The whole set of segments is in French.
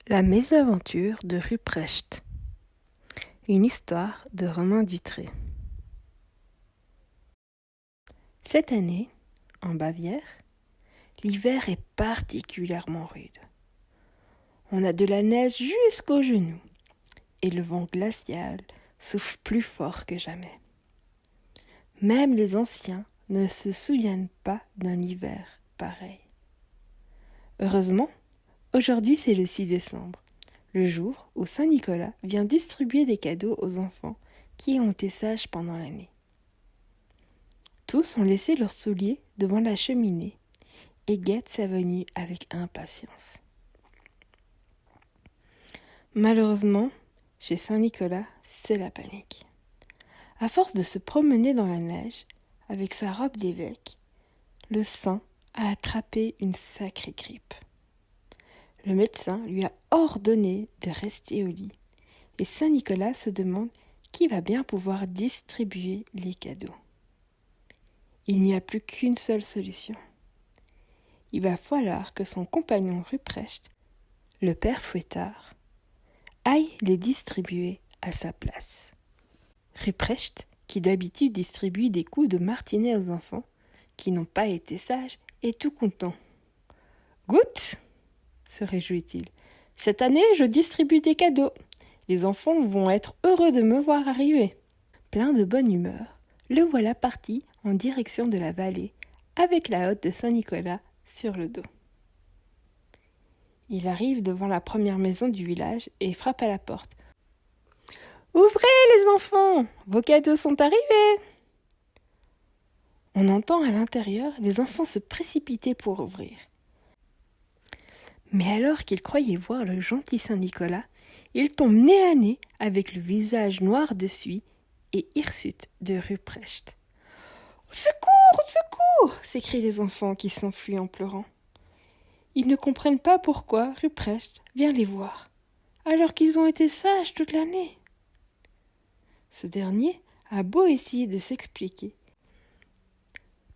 La mésaventure de Ruprecht. Une histoire de Romain Dutré. Cette année, en Bavière, l'hiver est particulièrement rude. On a de la neige jusqu'aux genoux et le vent glacial souffle plus fort que jamais. Même les anciens ne se souviennent pas d'un hiver pareil. Heureusement, aujourd'hui c'est le 6 décembre, le jour où Saint Nicolas vient distribuer des cadeaux aux enfants qui ont été sages pendant l'année. Tous ont laissé leurs souliers devant la cheminée et guettent sa venue avec impatience. Malheureusement, chez Saint Nicolas, c'est la panique. À force de se promener dans la neige, avec sa robe d'évêque, le saint a attrapé une sacrée grippe. Le médecin lui a ordonné de rester au lit, et Saint Nicolas se demande qui va bien pouvoir distribuer les cadeaux. Il n'y a plus qu'une seule solution. Il va falloir que son compagnon Ruprecht, le père fouettard, aille les distribuer à sa place. Ruprecht, qui d'habitude distribue des coups de martinet aux enfants qui n'ont pas été sages, est tout content. « Goûte !» se réjouit-il. « Cette année, je distribue des cadeaux. Les enfants vont être heureux de me voir arriver. » Plein de bonne humeur, le voilà parti en direction de la vallée, avec la hotte de Saint-Nicolas sur le dos. Il arrive devant la première maison du village et frappe à la porte. « Ouvrez les enfants, vos cadeaux sont arrivés !» On entend à l'intérieur les enfants se précipiter pour ouvrir. Mais alors qu'ils croyaient voir le gentil Saint-Nicolas, il tombe nez à nez avec le visage noir de suie et hirsute de Ruprecht. « Au secours, au secours !» s'écrient les enfants qui s'enfuient en pleurant. Ils ne comprennent pas pourquoi Ruprecht vient les voir, alors qu'ils ont été sages toute l'année. Ce dernier a beau essayer de s'expliquer.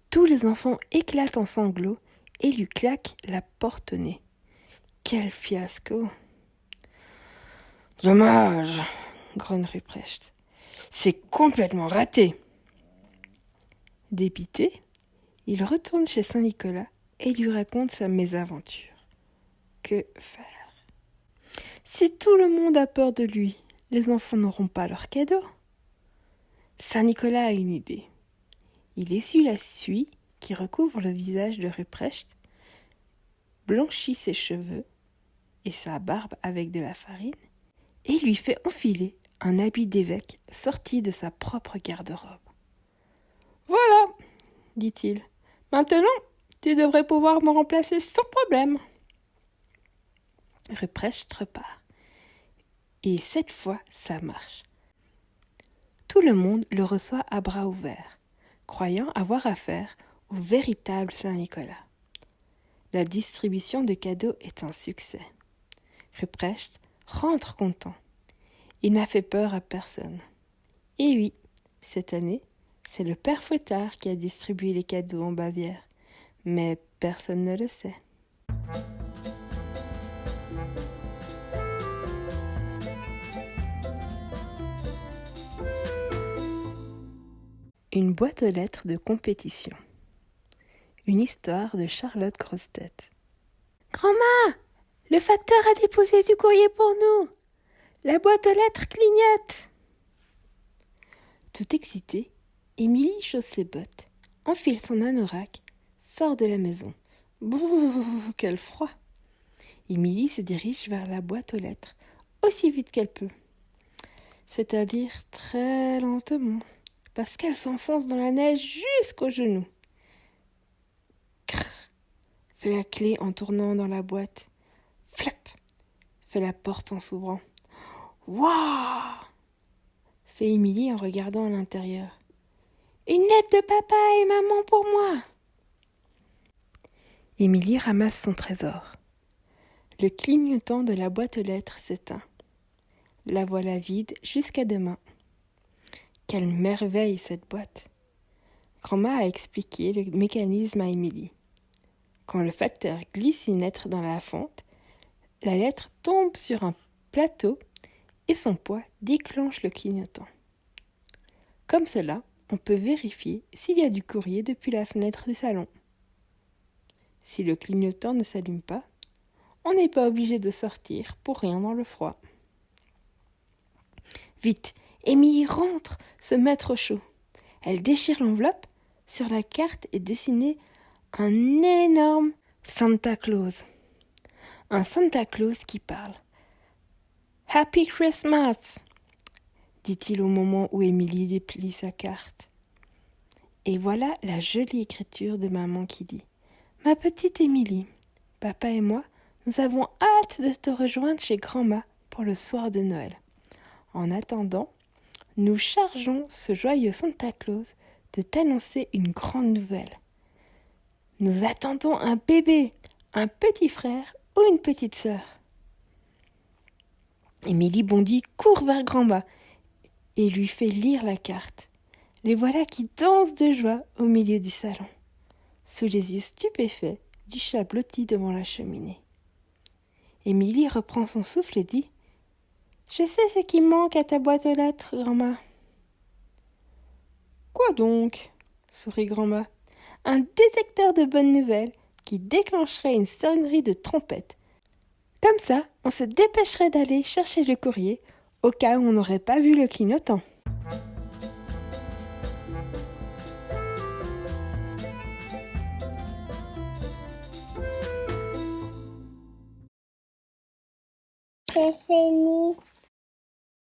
Tous les enfants éclatent en sanglots et lui claquent la porte au nez. Quel fiasco! Dommage, grogne Ruprecht. C'est complètement raté. Dépité, il retourne chez Saint Nicolas et lui raconte sa mésaventure. Que faire? Si tout le monde a peur de lui, les enfants n'auront pas leur cadeau. Saint Nicolas a une idée. Il essuie la suie qui recouvre le visage de Ruprecht, blanchit ses cheveux et sa barbe avec de la farine, et lui fait enfiler un habit d'évêque sorti de sa propre garde-robe. « Voilà, dit-il, maintenant tu devrais pouvoir me remplacer sans problème. » Ruprecht repart, et cette fois ça marche. Tout le monde le reçoit à bras ouverts, croyant avoir affaire au véritable Saint-Nicolas. La distribution de cadeaux est un succès. Ruprecht rentre content. Il n'a fait peur à personne. Et oui, cette année, c'est le père fouettard qui a distribué les cadeaux en Bavière, mais personne ne le sait. Une boîte aux lettres de compétition. Une histoire de Charlotte Grossetête. « Grand-mère, le facteur a déposé du courrier pour nous. La boîte aux lettres clignote. » Tout excitée, Émilie chausse ses bottes, enfile son anorak, sort de la maison. Bouh, quel froid! Émilie se dirige vers la boîte aux lettres, aussi vite qu'elle peut. C'est-à-dire très lentement, parce qu'elle s'enfonce dans la neige jusqu'aux genoux. Crrr, fait la clé en tournant dans la boîte. Flap, fait la porte en s'ouvrant. Waouh! Fait Émilie en regardant à l'intérieur. Une lettre de papa et maman pour moi. Émilie ramasse son trésor. Le clignotant de la boîte aux lettres s'éteint. La voilà vide jusqu'à demain. Quelle merveille cette boîte! Grand-mère a expliqué le mécanisme à Émilie. Quand le facteur glisse une lettre dans la fente, la lettre tombe sur un plateau et son poids déclenche le clignotant. Comme cela, on peut vérifier s'il y a du courrier depuis la fenêtre du salon. Si le clignotant ne s'allume pas, on n'est pas obligé de sortir pour rien dans le froid. Vite, Émilie rentre se mettre au chaud. Elle déchire l'enveloppe. Sur la carte est dessiné un énorme Santa Claus. Un Santa Claus qui parle. « Happy Christmas !» dit-il au moment où Émilie déplie sa carte. Et voilà la jolie écriture de maman qui dit « Ma petite Émilie, papa et moi, nous avons hâte de te rejoindre chez grand-ma pour le soir de Noël. En attendant, nous chargeons ce joyeux Santa Claus de t'annoncer une grande nouvelle. Nous attendons un bébé, un petit frère ou une petite sœur. » Émilie bondit, court vers grand-ma et lui fait lire la carte. Les voilà qui dansent de joie au milieu du salon, sous les yeux stupéfaits du chat blotti devant la cheminée. Émilie reprend son souffle et dit « Je sais ce qui manque à ta boîte aux lettres, grand-ma. »« Quoi donc ?» sourit grand-ma. « Un détecteur de bonnes nouvelles qui déclencherait une sonnerie de trompette. Comme ça, on se dépêcherait d'aller chercher le courrier au cas où on n'aurait pas vu le clignotant. » C'est fini.